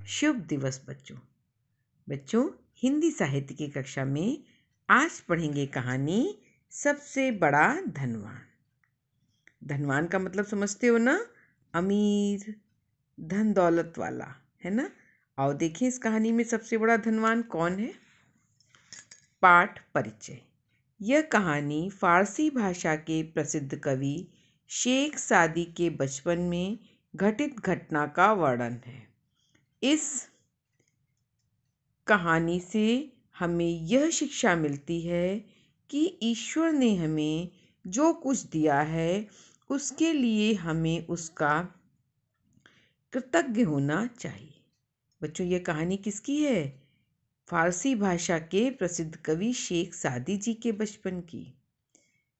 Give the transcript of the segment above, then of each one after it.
शुभ दिवस बच्चों। बच्चों, हिंदी साहित्य की कक्षा में आज पढ़ेंगे कहानी सबसे बड़ा धनवान। धनवान का मतलब समझते हो ना? अमीर, धन दौलत वाला, है ना? आओ देखें इस कहानी में सबसे बड़ा धनवान कौन है। पाठ परिचय। यह कहानी फारसी भाषा के प्रसिद्ध कवि शेख सादी के बचपन में घटित घटना का वर्णन है। इस कहानी से हमें यह शिक्षा मिलती है कि ईश्वर ने हमें जो कुछ दिया है उसके लिए हमें उसका कृतज्ञ होना चाहिए। बच्चों, ये कहानी किसकी है? फारसी भाषा के प्रसिद्ध कवि शेख सादी जी के बचपन की।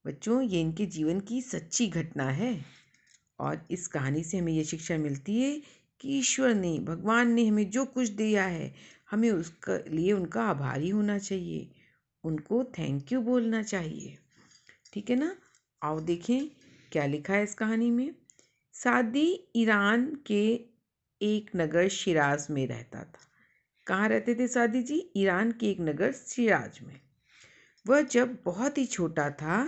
बच्चों, ये इनके जीवन की सच्ची घटना है और इस कहानी से हमें ये शिक्षा मिलती है कि ईश्वर ने, भगवान ने हमें जो कुछ दिया है हमें उसके लिए उनका आभारी होना चाहिए, उनको थैंक यू बोलना चाहिए। ठीक है ना? आओ देखें क्या लिखा है इस कहानी में। सादी ईरान के एक नगर शिराज में रहता था। कहाँ रहते थे सादी जी? ईरान के एक नगर शिराज में। वह जब बहुत ही छोटा था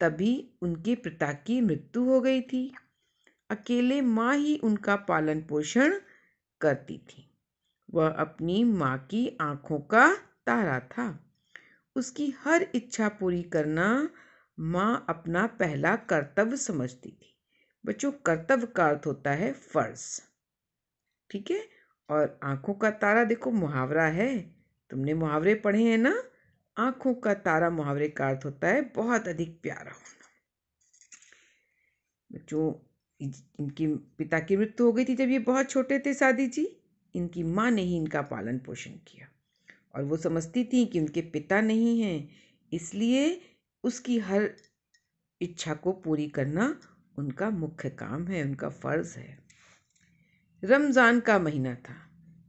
तभी उनके पिता की मृत्यु हो गई थी। अकेले माँ ही उनका पालन पोषण करती थी। वह अपनी माँ की आँखों का तारा था। उसकी हर इच्छा पूरी करना माँ अपना पहला कर्तव्य समझती थी। बच्चों, कर्तव्य का अर्थ होता है फर्ज। ठीक है? और आँखों का तारा, देखो मुहावरा है, तुमने मुहावरे पढ़े हैं ना? आँखों का तारा मुहावरे का अर्थ होता है बहुत अधिक प्यारा होना। बच्चों, इनके पिता की मृत्यु हो गई थी जब ये बहुत छोटे थे सादी जी। इनकी माँ ने ही इनका पालन पोषण किया और वो समझती थी कि उनके पिता नहीं हैं, इसलिए उसकी हर इच्छा को पूरी करना उनका मुख्य काम है, उनका फ़र्ज़ है। रमज़ान का महीना था।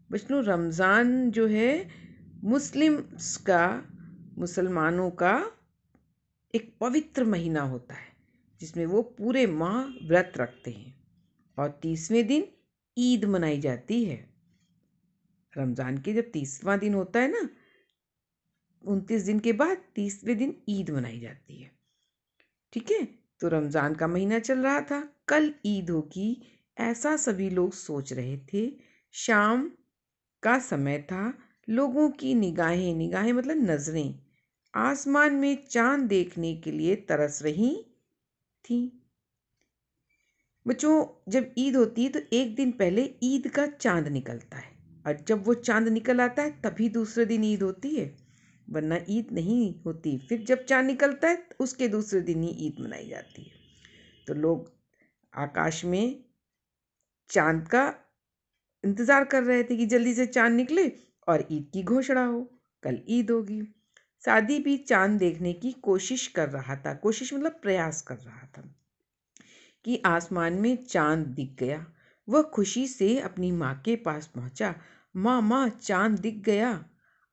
बच्चों, रमज़ान जो है मुसलमानों का एक पवित्र महीना होता है जिसमें वो पूरे माह व्रत रखते हैं और 30वें दिन ईद मनाई जाती है। रमज़ान के जब 30वां दिन होता है ना, 29 दिन के बाद 30वें दिन ईद मनाई जाती है। ठीक है? तो रमज़ान का महीना चल रहा था, कल ईद होगी ऐसा सभी लोग सोच रहे थे। शाम का समय था। लोगों की निगाहें मतलब नज़रें आसमान में चांद देखने के लिए तरस रही थीं। बच्चों, जब ईद होती है तो एक दिन पहले ईद का चांद निकलता है और जब वो चांद निकल आता है तभी दूसरे दिन ईद होती है, वरना ईद नहीं होती। फिर जब चांद निकलता है उसके दूसरे दिन ही ईद मनाई जाती है। तो लोग आकाश में चांद का इंतज़ार कर रहे थे कि जल्दी से चांद निकले और ईद की घोषणा हो, कल ईद होगी। सादी भी चांद देखने की कोशिश कर रहा था, कोशिश मतलब प्रयास कर रहा था कि आसमान में चांद दिख गया। वह खुशी से अपनी माँ के पास पहुँचा। माँ माँ, चांद दिख गया,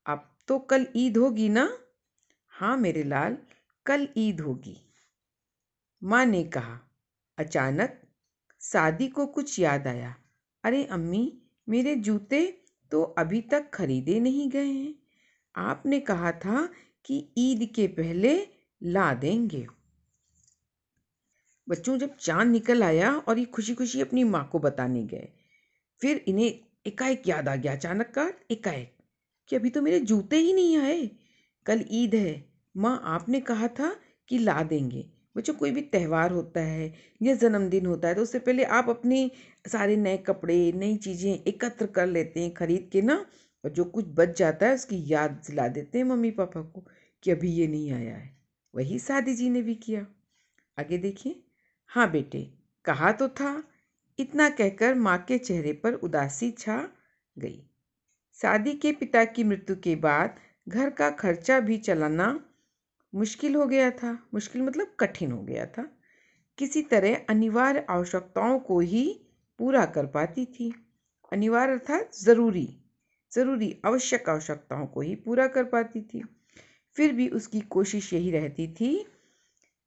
अब तो कल ईद होगी ना? हाँ मेरे लाल, कल ईद होगी, माँ ने कहा। अचानक सादी को कुछ याद आया। अरे अम्मी, मेरे जूते तो अभी तक खरीदे नहीं गए हैं। आपने कहा था कि ईद के पहले ला देंगे। बच्चों, जब चांद निकल आया और ये खुशी खुशी अपनी माँ को बताने गए, फिर इन्हें एकाएक याद आ गया, अचानक का एकाएक, कि अभी तो मेरे जूते ही नहीं आए, कल ईद है, माँ आपने कहा था कि ला देंगे। बच्चों, कोई भी त्यौहार होता है या जन्मदिन होता है तो उससे पहले आप अपने सारे नए कपड़े, नई चीज़ें एकत्र कर लेते हैं खरीद के ना, और जो कुछ बच जाता है उसकी याद दिला देते हैं मम्मी पापा को कि अभी ये नहीं आया है। वही सादी जी ने भी किया। आगे देखिए। हाँ बेटे, कहा तो था, इतना कहकर माँ के चेहरे पर उदासी छा गई। सादी के पिता की मृत्यु के बाद घर का खर्चा भी चलाना मुश्किल हो गया था। मुश्किल मतलब कठिन हो गया था। किसी तरह अनिवार्य आवश्यकताओं को ही पूरा कर पाती थी। अनिवार्य अर्थात ज़रूरी ज़रूरी आवश्यक आवश्यकताओं को ही पूरा कर पाती थी। फिर भी उसकी कोशिश यही रहती थी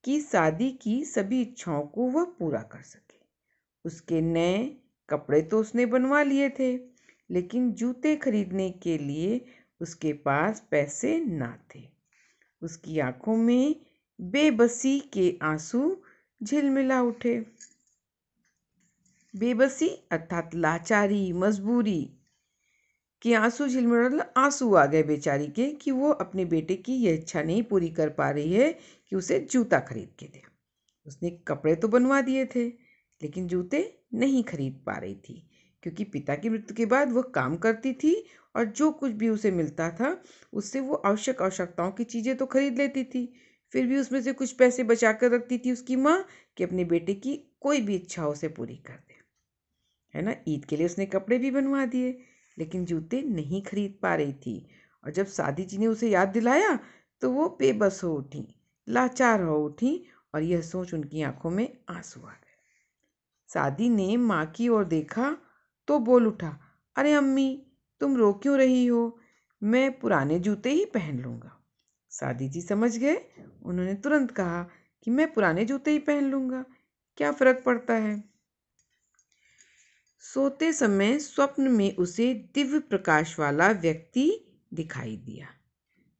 कि शादी की सभी इच्छाओं को वह पूरा कर सके। उसके नए कपड़े तो उसने बनवा लिए थे, लेकिन जूते खरीदने के लिए उसके पास पैसे ना थे। उसकी आंखों में बेबसी के आंसू झिलमिला उठे। बेबसी अर्थात लाचारी, मजबूरी के आंसू झिलमिला, मतलब आंसू आ गए बेचारी के कि वो अपने बेटे की यह इच्छा नहीं पूरी कर पा रही है कि उसे जूता खरीद के दे। उसने कपड़े तो बनवा दिए थे लेकिन जूते नहीं खरीद पा रही थी, क्योंकि पिता की मृत्यु के बाद वह काम करती थी और जो कुछ भी उसे मिलता था उससे वो आवश्यकताओं की चीज़ें तो खरीद लेती थी। फिर भी उसमें से कुछ पैसे बचा कर रखती थी उसकी माँ कि अपने बेटे की कोई भी इच्छा उसे पूरी कर दे, है ना। ईद के लिए उसने कपड़े भी बनवा दिए लेकिन जूते नहीं खरीद पा रही थी। और जब सादी जी ने उसे याद दिलाया तो वो बेबस हो उठी, लाचार हो उठी और यह सोच उनकी आंखों में आंसू आ गए। सादी ने माँ की ओर देखा तो बोल उठा, अरे अम्मी, तुम रो क्यों रही हो? मैं पुराने जूते ही पहन लूँगा। सादी जी समझ गए। उन्होंने तुरंत कहा कि मैं पुराने जूते ही पहन लूँगा, क्या फ़र्क पड़ता है। सोते समय स्वप्न में उसे दिव्य प्रकाश वाला व्यक्ति दिखाई दिया।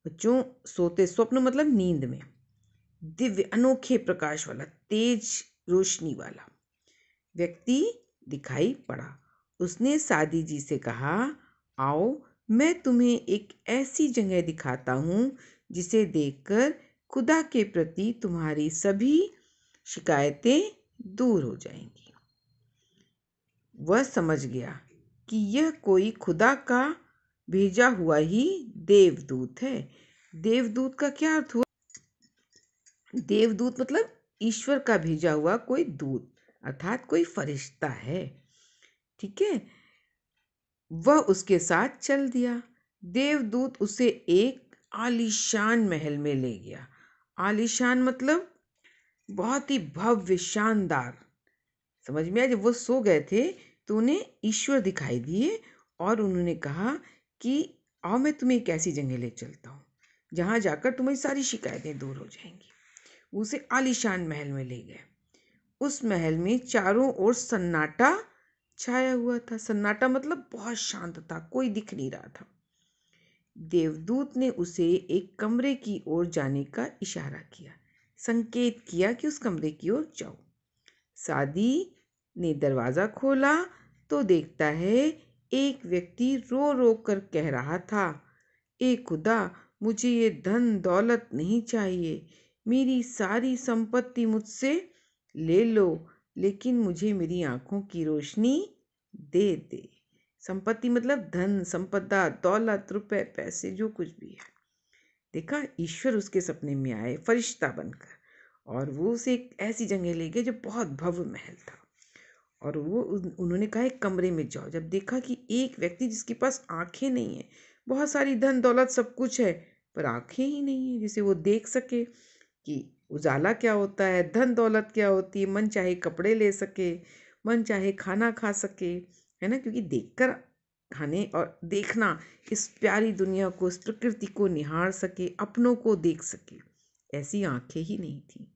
बच्चों, सोते स्वप्न मतलब नींद में दिव्य अनोखे प्रकाश वाला, तेज रोशनी वाला व्यक्ति दिखाई पड़ा। उसने सादी जी से कहा, आओ मैं तुम्हें एक ऐसी जगह दिखाता हूँ जिसे देखकर खुदा के प्रति तुम्हारी सभी शिकायतें दूर हो जाएंगी। वह समझ गया कि यह कोई खुदा का भेजा हुआ ही देवदूत है। देवदूत का क्या अर्थ हुआ? देवदूत मतलब ईश्वर का भेजा हुआ कोई दूत, अर्थात कोई फरिश्ता है। ठीक है। वह उसके साथ चल दिया। देवदूत उसे एक आलीशान महल में ले गया। आलीशान मतलब बहुत ही भव्य, शानदार। समझ में आया। जब वो सो गए थे तो उन्हें ईश्वर दिखाई दिए और उन्होंने कहा कि आओ मैं तुम्हें एक ऐसी जगह ले चलता हूँ जहाँ जाकर तुम्हारी सारी शिकायतें दूर हो जाएंगी। उसे आलीशान महल में ले गए। उस महल में चारों ओर सन्नाटा छाया हुआ था। सन्नाटा मतलब बहुत शांत था, कोई दिख नहीं रहा था। देवदूत ने उसे एक कमरे की ओर जाने का इशारा किया, संकेत किया कि उस कमरे की ओर जाओ। सादी ने दरवाज़ा खोला तो देखता है एक व्यक्ति रो रो कर कह रहा था, ए खुदा, मुझे ये धन दौलत नहीं चाहिए। मेरी सारी संपत्ति मुझसे ले लो, लेकिन मुझे मेरी आंखों की रोशनी दे दे। संपत्ति मतलब धन, संपदा, दौलत, रुपए, पैसे, जो कुछ भी है। देखा, ईश्वर उसके सपने में आए फरिश्ता बनकर और वो उसे एक ऐसी जगह ले गए जो बहुत भव्य महल था। और वो उन्होंने कहा एक कमरे में जाओ। जब देखा कि एक व्यक्ति जिसके पास आंखें नहीं है, बहुत सारी धन दौलत सब कुछ है, पर आंखें ही नहीं है जिसे वो देख सके कि उजाला क्या होता है, धन दौलत क्या होती है, मन चाहे कपड़े ले सके, मन चाहे खाना खा सके, है ना। क्योंकि देखकर खाने और देखना, इस प्यारी दुनिया को, इस प्रकृति को निहार सके, अपनों को देख सके, ऐसी आंखें ही नहीं थी।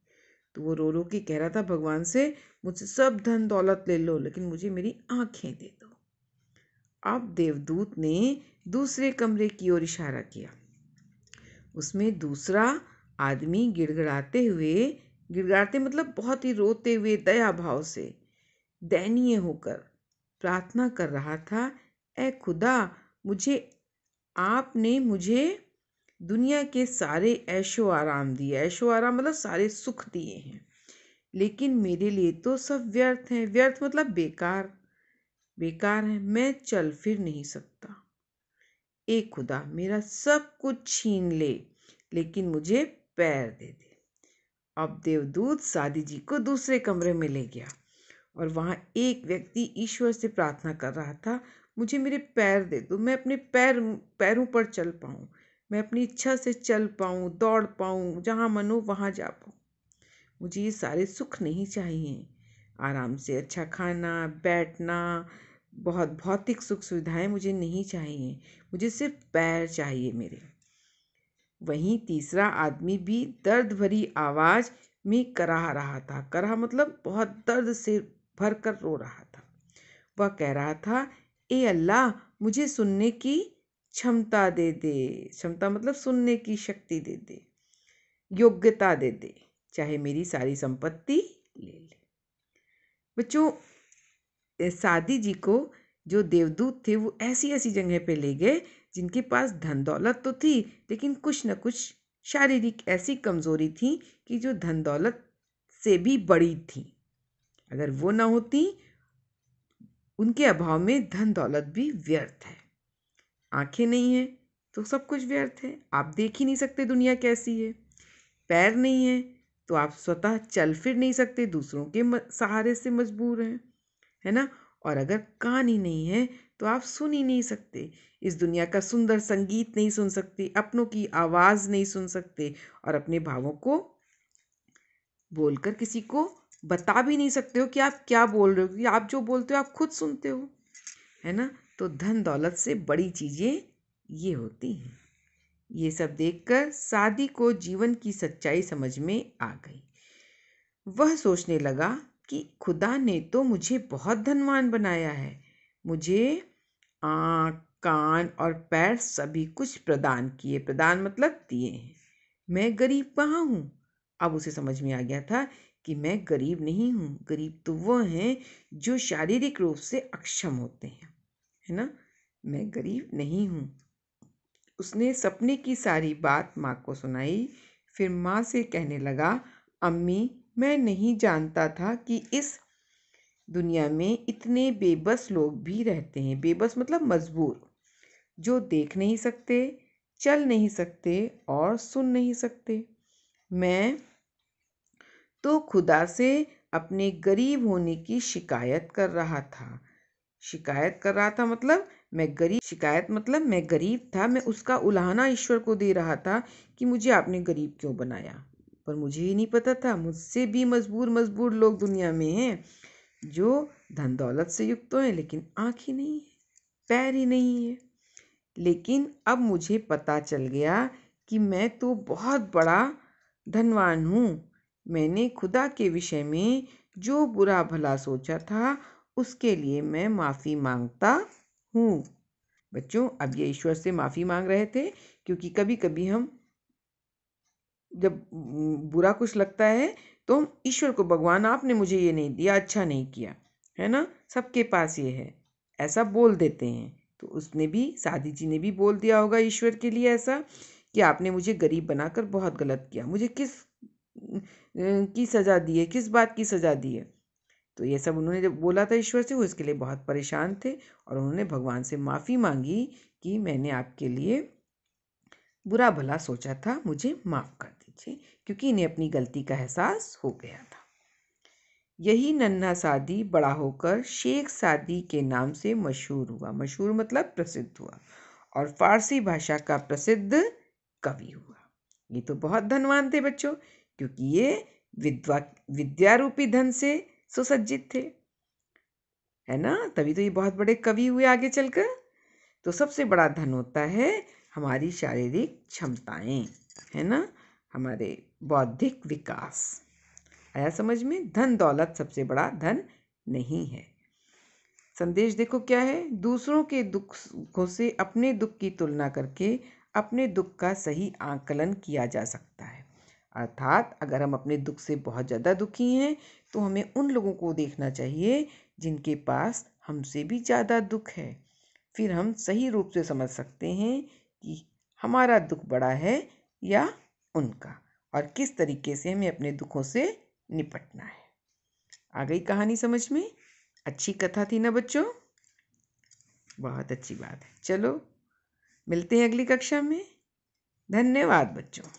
तो वो रो रो के कह रहा था भगवान से, मुझसे सब धन दौलत ले लो लेकिन मुझे मेरी आंखें दे दो। अब देवदूत ने दूसरे कमरे की ओर इशारा किया। उसमें दूसरा आदमी गिड़गिड़ाते मतलब बहुत ही रोते हुए, दया भाव से, दयनीय होकर प्रार्थना कर रहा था, ए खुदा, आपने मुझे दुनिया के सारे ऐशो आराम दिए। ऐशो आराम मतलब सारे सुख दिए हैं, लेकिन मेरे लिए तो सब व्यर्थ हैं। व्यर्थ मतलब बेकार, बेकार है। मैं चल फिर नहीं सकता। ए खुदा, मेरा सब कुछ छीन ले लेकिन मुझे पैर दे दे। अब देवदूत सादी जी को दूसरे कमरे में ले गया और वहाँ एक व्यक्ति ईश्वर से प्रार्थना कर रहा था, मुझे मेरे पैर दे दो, मैं अपने पैरों पर चल पाऊँ, मैं अपनी इच्छा से चल पाऊँ, दौड़ पाऊँ, जहाँ मन हो वहाँ जा पाऊँ। मुझे ये सारे सुख नहीं चाहिए, आराम से अच्छा खाना, बैठना, बहुत भौतिक सुख सुविधाएं मुझे नहीं चाहिए, मुझे सिर्फ पैर चाहिए मेरे। वहीं तीसरा आदमी भी दर्द भरी आवाज में कराह रहा था। कराह मतलब बहुत दर्द से भर कर रो रहा था। वह कह रहा था, ए अल्लाह, मुझे सुनने की क्षमता दे दे। क्षमता मतलब सुनने की शक्ति दे दे, योग्यता दे दे, चाहे मेरी सारी संपत्ति ले ले। बच्चों, सादी जी को जो देवदूत थे वो ऐसी ऐसी जगह पे ले गए जिनके पास धन दौलत तो थी, लेकिन कुछ न कुछ शारीरिक ऐसी कमजोरी थी कि जो धन दौलत से भी बड़ी थी। अगर वो ना होती, उनके अभाव में धन दौलत भी व्यर्थ है। आंखें नहीं है तो सब कुछ व्यर्थ है, आप देख ही नहीं सकते दुनिया कैसी है। पैर नहीं है तो आप स्वतः चल फिर नहीं सकते, दूसरों के सहारे से मजबूर हैं, है ना। और अगर कान ही नहीं है तो आप सुन ही नहीं सकते, इस दुनिया का सुंदर संगीत नहीं सुन सकते, अपनों की आवाज़ नहीं सुन सकते, और अपने भावों को बोलकर किसी को बता भी नहीं सकते हो कि आप क्या बोल रहे हो, क्योंकि आप जो बोलते हो आप खुद सुनते हो, है ना। तो धन दौलत से बड़ी चीज़ें ये होती हैं। ये सब देखकर सादी को जीवन की सच्चाई समझ में आ गई। वह सोचने लगा कि खुदा ने तो मुझे बहुत धनवान बनाया है, मुझे आँख, कान और पैर सभी कुछ प्रदान किए, प्रदान मतलब दिए हैं। मैं गरीब कहाँ हूँ? अब उसे समझ में आ गया था कि मैं गरीब नहीं हूँ, गरीब तो वो हैं जो शारीरिक रूप से अक्षम होते हैं, है ना। मैं गरीब नहीं हूँ। उसने सपने की सारी बात माँ को सुनाई। फिर माँ से कहने लगा, अम्मी, मैं नहीं जानता था कि इस दुनिया में इतने बेबस लोग भी रहते हैं। बेबस मतलब मजबूर, जो देख नहीं सकते, चल नहीं सकते और सुन नहीं सकते। मैं तो खुदा से अपने गरीब होने की शिकायत कर रहा था। शिकायत कर रहा था मतलब मैं गरीब था। मैं उसका उलाहना ईश्वर को दे रहा था कि मुझे आपने गरीब क्यों बनाया। पर मुझे ही नहीं पता था मुझसे भी मजबूर मजबूर लोग दुनिया में हैं, जो धन दौलत से युक्त तो हैं लेकिन आँख ही नहीं है, पैर ही नहीं है। लेकिन अब मुझे पता चल गया कि मैं तो बहुत बड़ा धनवान हूँ। मैंने खुदा के विषय में जो बुरा भला सोचा था उसके लिए मैं माफ़ी मांगता हूँ। बच्चों, अब ये ईश्वर से माफ़ी मांग रहे थे, क्योंकि कभी कभी हम जब बुरा कुछ लगता है तो हम ईश्वर को, भगवान आपने मुझे ये नहीं दिया, अच्छा नहीं किया, है ना, सबके पास ये है, ऐसा बोल देते हैं। तो उसने भी, सादी जी ने भी बोल दिया होगा ईश्वर के लिए ऐसा कि आपने मुझे गरीब बनाकर बहुत गलत किया, मुझे किस की सज़ा दी है, किस बात की सज़ा दी है। तो ये सब उन्होंने जब बोला था ईश्वर से, वो इसके लिए बहुत परेशान थे और उन्होंने भगवान से माफ़ी मांगी कि मैंने आपके लिए बुरा भला सोचा था, मुझे माफ़ कर दीजिए, क्योंकि इन्हें अपनी गलती का एहसास हो गया था। यही नन्हा सादी बड़ा होकर शेख सादी के नाम से मशहूर हुआ। मशहूर मतलब प्रसिद्ध हुआ, और फारसी भाषा का प्रसिद्ध कवि हुआ। ये तो बहुत धनवान थे बच्चों, क्योंकि ये विद्या रूपी धन से सुसज्जित थे, है ना। तभी तो ये बहुत बड़े कवि हुए आगे चलकर। तो सबसे बड़ा धन होता है हमारी शारीरिक क्षमताएं, है ना, हमारे बौद्धिक विकास। आया समझ में? धन दौलत सबसे बड़ा धन नहीं है। संदेश देखो क्या है, दूसरों के दुखों से अपने दुख की तुलना करके अपने दुख का सही आकलन किया जा सकता है। अर्थात अगर हम अपने दुख से बहुत ज़्यादा दुखी हैं तो हमें उन लोगों को देखना चाहिए जिनके पास हमसे भी ज़्यादा दुख है। फिर हम सही रूप से समझ सकते हैं कि हमारा दुख बड़ा है या उनका, और किस तरीके से हमें अपने दुखों से निपटना है। आ गई कहानी समझ में? अच्छी कथा थी ना बच्चों? बहुत अच्छी बात है। चलो, मिलते हैं अगली कक्षा में। धन्यवाद बच्चों।